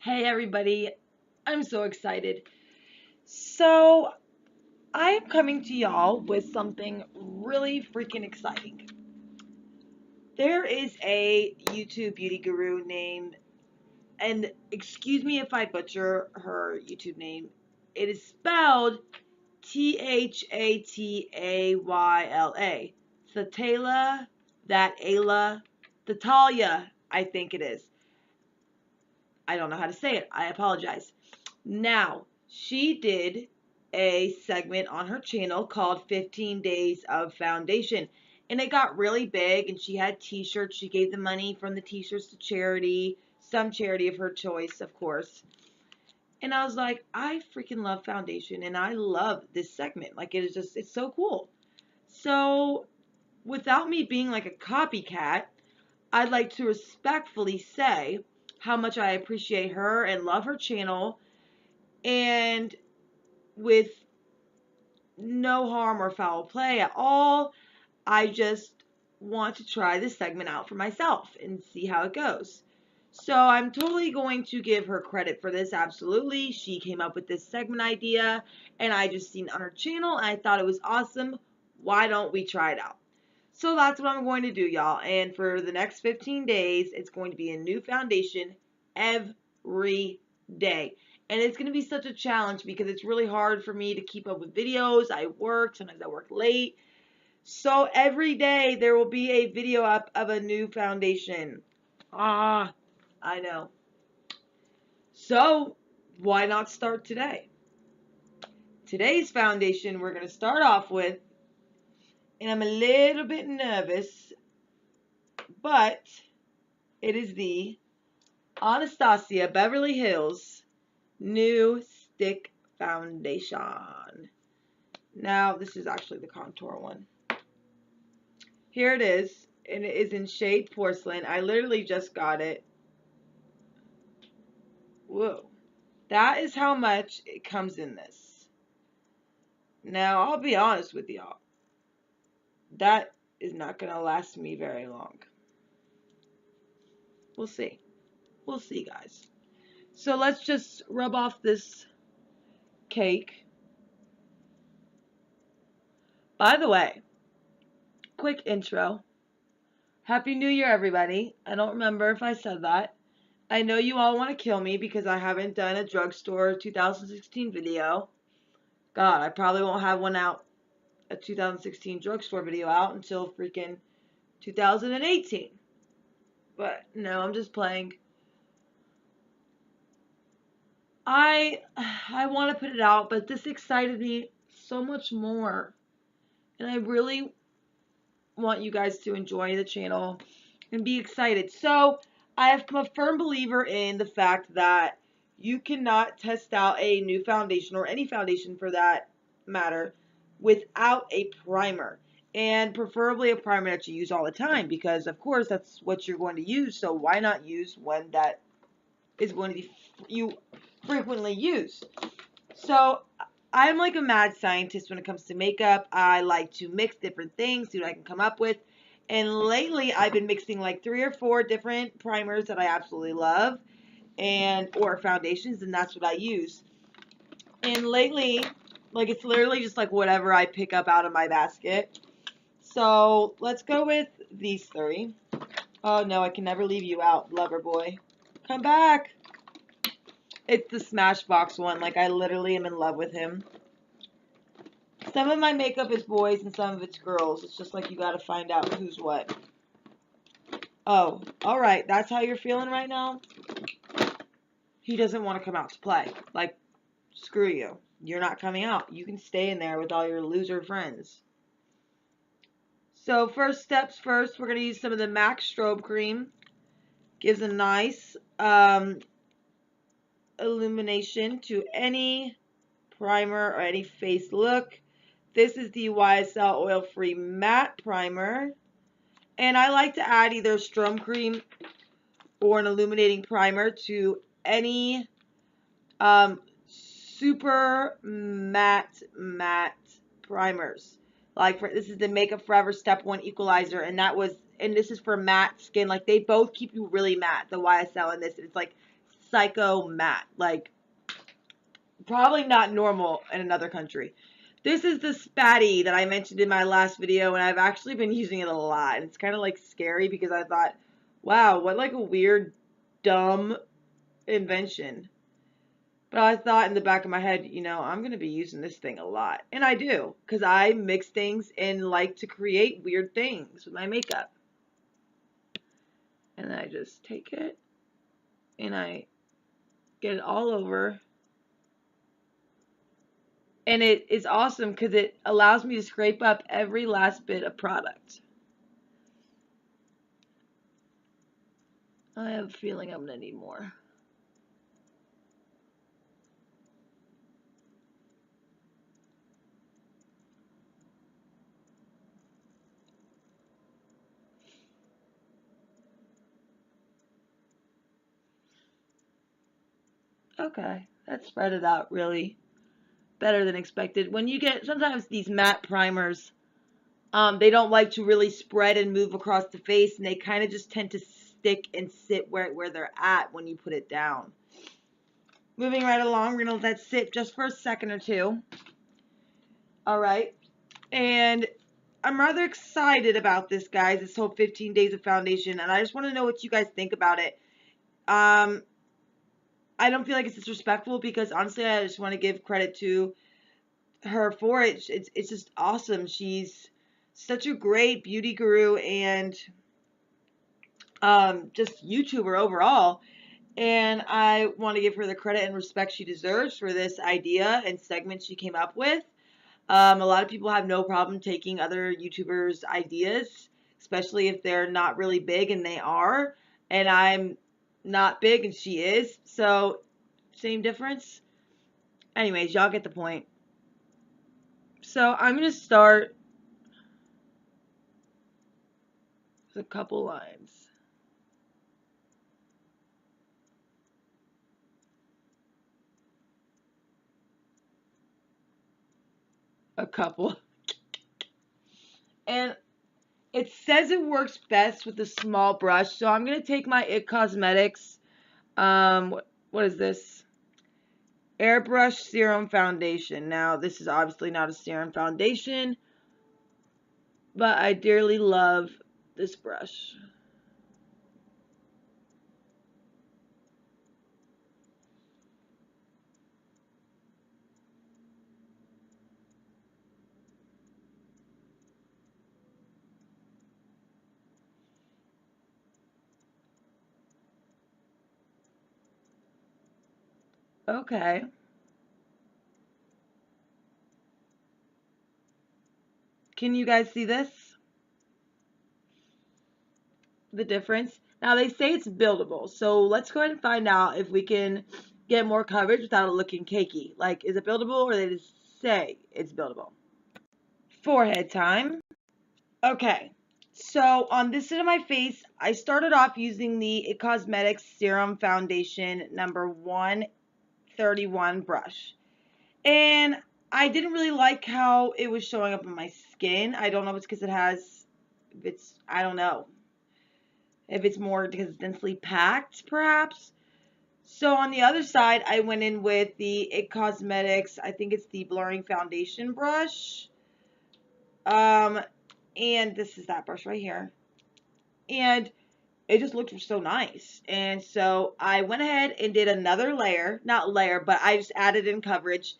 Hey everybody, I'm so excited. So, I am coming to y'all with something really freaking exciting. There is a YouTube beauty guru named, and excuse me if I butcher her YouTube name, it is spelled Thatayla. Satayla, that Ayla, Tatalia, I think it is. I don't know how to say it. I apologize. Now, she did a segment on her channel called 15 Days of Foundation. And it got really big, and she had t-shirts. She gave the money from the t-shirts to charity, some charity of her choice, of course. And I was like, I freaking love foundation, and I love this segment. Like, it is just, it's so cool. So, without me being like a copycat, I'd like to respectfully say how much I appreciate her and love her channel, and with no harm or foul play at all, I just want to try this segment out for myself and see how it goes. So I'm totally going to give her credit for this, absolutely. She came up with this segment idea, and I just seen it on her channel, and I thought it was awesome. Why don't we try it out? So that's what I'm going to do, y'all. And for the next 15 days, it's going to be a new foundation every day. And it's going to be such a challenge because it's really hard for me to keep up with videos. I work, sometimes I work late. So every day there will be a video up of a new foundation. I know. So why not start today? Today's foundation we're going to start off with, and I'm a little bit nervous, but it is the Anastasia Beverly Hills New Stick Foundation. Now, this is actually the contour one. Here it is, and it is in shade porcelain. I literally just got it. Whoa. That is how much it comes in this. Now, I'll be honest with y'all. That is not going to last me very long. We'll see. We'll see, guys. So let's just rub off this cake. By the way, quick intro. Happy New Year, everybody. I don't remember if I said that. I know you all want to kill me because I haven't done a Drugstore 2016 video. God, I probably won't have one out, a 2016 Drugstore video out until freaking 2018. But no, I'm just playing. I want to put it out, but this excited me so much more. And I really want you guys to enjoy the channel and be excited. So, I am a firm believer in the fact that you cannot test out a new foundation, or any foundation for that matter, without a primer. And preferably a primer that you use all the time, because of course that's what you're going to use. So why not use one that is going to be you frequently use? So I'm like a mad scientist when it comes to makeup. I like to mix different things, see what I can come up with. And lately I've been mixing like 3 or 4 different primers that I absolutely love, or foundations, and that's what I use. And lately, like, it's literally just like whatever I pick up out of my basket. So let's go with these 3. Oh no, I can never leave you out, lover boy. Come back. It's the Smashbox one. Like, I literally am in love with him. Some of my makeup is boys and some of it's girls. It's just like you gotta find out who's what. Oh, alright. That's how you're feeling right now? He doesn't want to come out to play. Like, screw you. You're not coming out. You can stay in there with all your loser friends. So, first steps first, we're going to use some of the MAC Strobe Cream. Gives a nice illumination to any primer or any face look. This is the YSL Oil-Free Matte Primer. And I like to add either Strobe Cream or an illuminating primer to any super matte primers. Like, this is the Makeup Forever Step 1 Equalizer, and this is for matte skin. Like, they both keep you really matte, the YSL and this. It's like psycho matte. Like, probably not normal in another country. This is the Spatty that I mentioned in my last video, and I've actually been using it a lot. And it's kind of like scary because I thought, wow, what like a weird, dumb invention. But I thought in the back of my head, you know, I'm going to be using this thing a lot. And I do, because I mix things and like to create weird things with my makeup. And then I just take it and I get it all over. And it is awesome because it allows me to scrape up every last bit of product. I have a feeling I'm going to need more. Okay, that spread it out really better than expected. When you get sometimes these matte primers, they don't like to really spread and move across the face, and they kind of just tend to stick and sit where they're at when you put it down. Moving right along, we're going to let that sit just for a second or two. All right. And I'm rather excited about this, guys, this whole 15 days of foundation, and I just want to know what you guys think about it. I don't feel like it's disrespectful because, honestly, I just want to give credit to her for it. It's just awesome. She's such a great beauty guru and just YouTuber overall. And I want to give her the credit and respect she deserves for this idea and segment she came up with. A lot of people have no problem taking other YouTubers' ideas, especially if they're not really big, and they are. And I'm not big and she is. So, same difference. Anyways, y'all get the point. So, I'm going to start with a couple lines. A couple. And it says it works best with a small brush. So, I'm going to take my IT Cosmetics. What is this? Airbrush Serum Foundation. Now, this is obviously not a serum foundation, but I dearly love this brush. Okay. Can you guys see this? The difference? Now, they say it's buildable, so let's go ahead and find out if we can get more coverage without it looking cakey. Like, is it buildable, or they just say it's buildable? Forehead time. Okay, so on this side of my face, I started off using the IT Cosmetics Serum Foundation number 131 brush. And I didn't really like how it was showing up on my skin. I don't know if it's because it has, I don't know. If it's more because it's densely packed, perhaps. So on the other side, I went in with the IT Cosmetics, I think it's the Blurring Foundation brush. And this is that brush right here. And it just looked so nice. And so I went ahead and did another layer. Not layer, but I just added in coverage.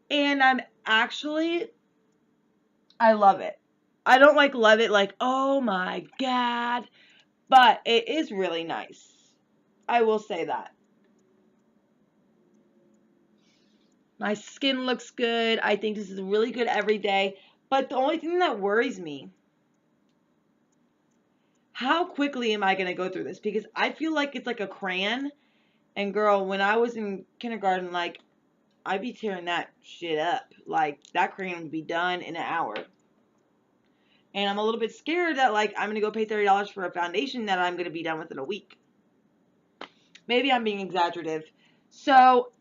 And I love it. I don't love it like, oh my god. But it is really nice. I will say that. My skin looks good. I think this is really good every day. But the only thing that worries me, how quickly am I going to go through this? Because I feel like it's like a crayon. And girl, when I was in kindergarten, I'd be tearing that shit up. Like, that crayon would be done in an hour. And I'm a little bit scared that, I'm going to go pay $30 for a foundation that I'm going to be done with in a week. Maybe I'm being exaggerative. So,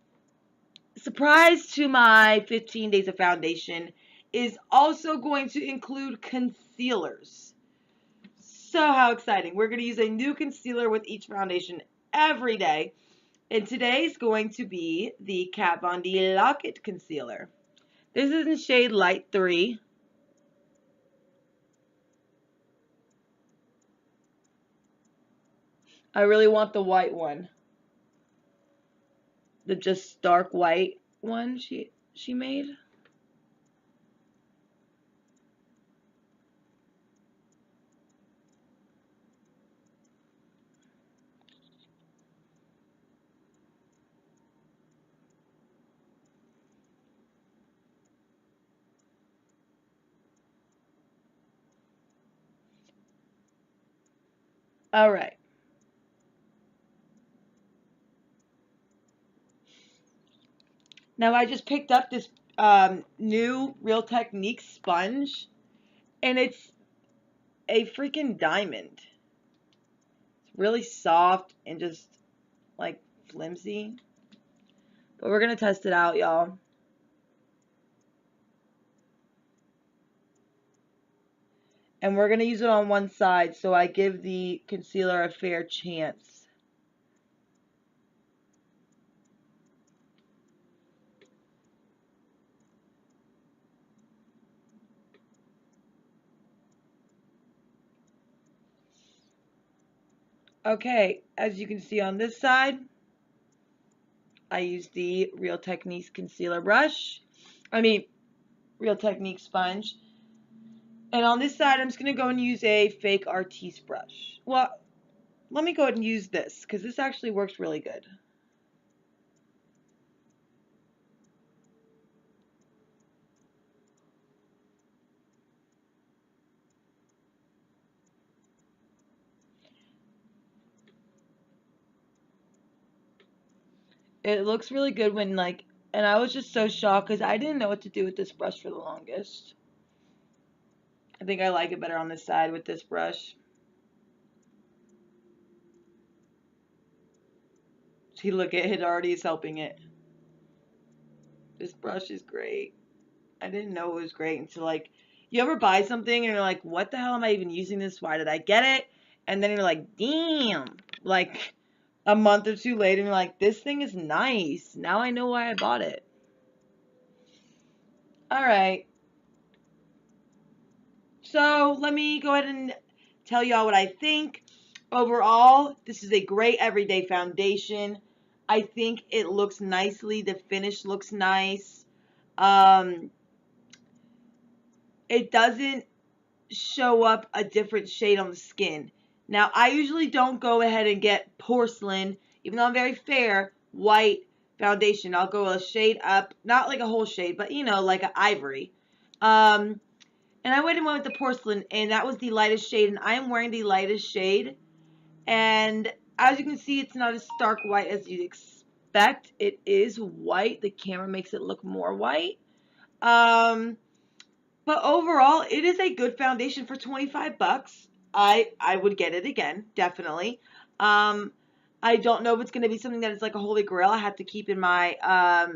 surprise to my 15 days of foundation is also going to include concealers. So how exciting. We're going to use a new concealer with each foundation every day. And today is going to be the Kat Von D Lock-It Concealer. This is in shade Light 3. I really want the white one. The just dark white one she made. All right. Now I just picked up this new Real Technique sponge, and it's a freaking diamond. It's really soft and just like flimsy. But we're gonna test it out, y'all. And we're gonna use it on one side so I give the concealer a fair chance. Okay, as you can see on this side, I used the Real Techniques concealer brush. Real Technique sponge. And on this side, I'm just going to go and use a fake Artiste brush. Well, let me go ahead and use this, because this actually works really good. It looks really good when, like, and I was just so shocked, because I didn't know what to do with this brush for the longest. I think I like it better on this side with this brush. See, look, it already is helping it. This brush is great. I didn't know it was great until, like, you ever buy something and you're like, what the hell am I even using this? Why did I get it? And then you're like, damn. Like, a month or two later, and you're like, this thing is nice. Now I know why I bought it. All right. So let me go ahead and tell y'all what I think. Overall, this is a great everyday foundation. I think it looks nicely. The finish looks nice. It doesn't show up a different shade on the skin. Now, I usually don't go ahead and get porcelain, even though I'm very fair, white foundation. I'll go a shade up, not like a whole shade, but you know, like an ivory. And I went and went with the porcelain, and that was the lightest shade, and I am wearing the lightest shade. And as you can see, it's not as stark white as you'd expect. It is white. The camera makes it look more white. But overall, it is a good foundation for 25 bucks. I would get it again, definitely. I don't know if it's going to be something that is like a holy grail I have to keep in my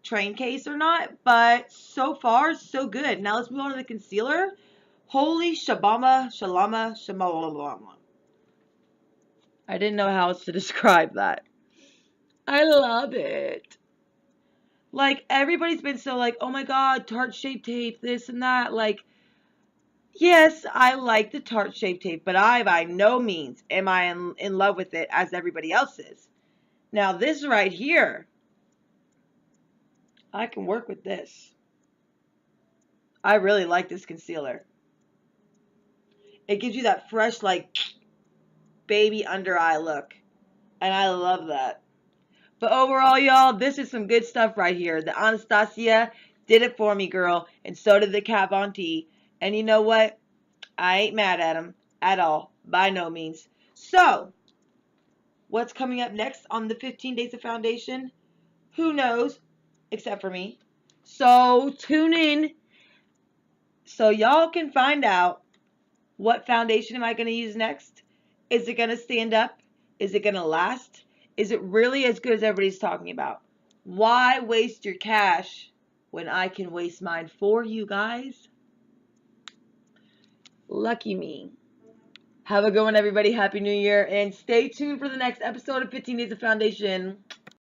train case or not, but so far, so good. Now let's move on to the concealer. Holy shabama, shalama, shamalama. I didn't know how else to describe that. I love it. Like, everybody's been so like, oh my god, Tarte Shape Tape, this and that. Like, yes, I like the Tarte Shape Tape, but I by no means am I in love with it as everybody else is. Now, this right here, I can work with this. I really like this concealer. It gives you that fresh, like, baby under eye look. And I love that. But overall, y'all, this is some good stuff right here. The Anastasia did it for me, girl. And so did the Kat Von D. And you know what? I ain't mad at them at all. By no means. So, what's coming up next on the 15 Days of Foundation? Who knows? Except for me. So, tune in so y'all can find out what foundation am I going to use next? Is it going to stand up? Is it going to last? Is it really as good as everybody's talking about? Why waste your cash when I can waste mine for you guys? Lucky me. Have a good one, everybody. Happy New Year. And stay tuned for the next episode of 15 Days of Foundation.